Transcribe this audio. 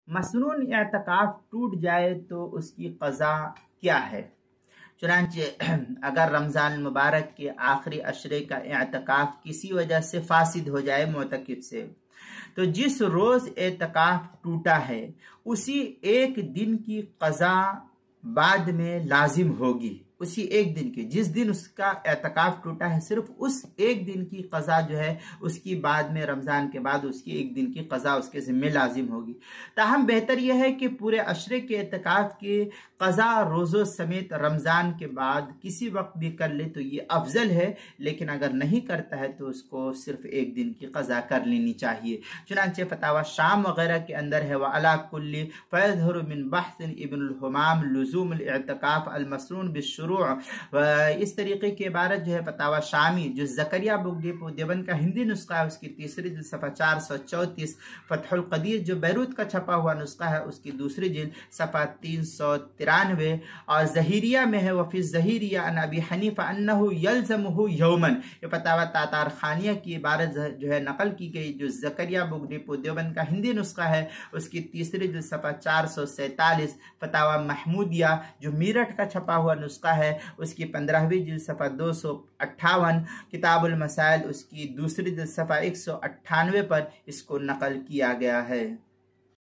مسنون اعتکاف ٹوٹ جائے تو اس کی قضا کیا ہے؟ چنانچہ اگر رمضان مبارک کے آخری عشرے کا اعتکاف کسی وجہ سے فاسد ہو جائے معتکف سے، تو جس روز اعتکاف ٹوٹا ہے اسی ایک دن کی قضا بعد میں لازم ہوگی۔ اسی ایک دن کی، جس دن اس کا اعتکاف ٹوٹا ہے صرف اس ایک دن کی قضا جو ہے اس کی بعد میں رمضان کے بعد اس کی ایک دن کی قضا اس کے ذمہ لازم ہوگی۔ تاہم بہتر یہ ہے کہ پورے عشرے کے اعتکاف کی قضا روزوں سمیت رمضان کے بعد کسی وقت بھی کر لے تو یہ افضل ہے، لیکن اگر نہیں کرتا ہے تو اس کو صرف ایک دن کی قضا کر لینی چاہیے۔ چنانچہ فتاوی شام وغیرہ کے اندر ہے وَعَلَى كُلِّ فَيَظْهُرُ مِنْ بَحْثٍ ابن الحمام لزوم الاعتکاف المسنون بالشروع۔ اس طریقے کی عبارت جو ہے فتاوی شامی جو زکریا بک ڈیپو دیوبند کا ہندی نسخہ ہے اس کی تیسری جلد صفحہ 434، فتح القدیر جو بیروت کا چھپا ہوا نسخہ ہے اس کی دوسری جلد صفحہ 393، اور ظہیریہ میں ہے وفی الظہیریہ عن ابی حنیفہ انہ یلزمہ یومن۔ یہ فتاوی تاتار خانیہ کی عبارت جو ہے نقل کی گئی جو زکریا بک ڈیپو دیوبند کا ہندی نسخہ ہے اس کی تیسری جلد صفحہ 447، فتاوی محمودیہ جو میرٹھ کا چھپا ہوا نسخہ ہے اس کی 15ویں جلد صفحہ 258، کتاب المسائل اس کی دوسری جلد صفحہ 198 پر اس کو نقل کیا گیا ہے۔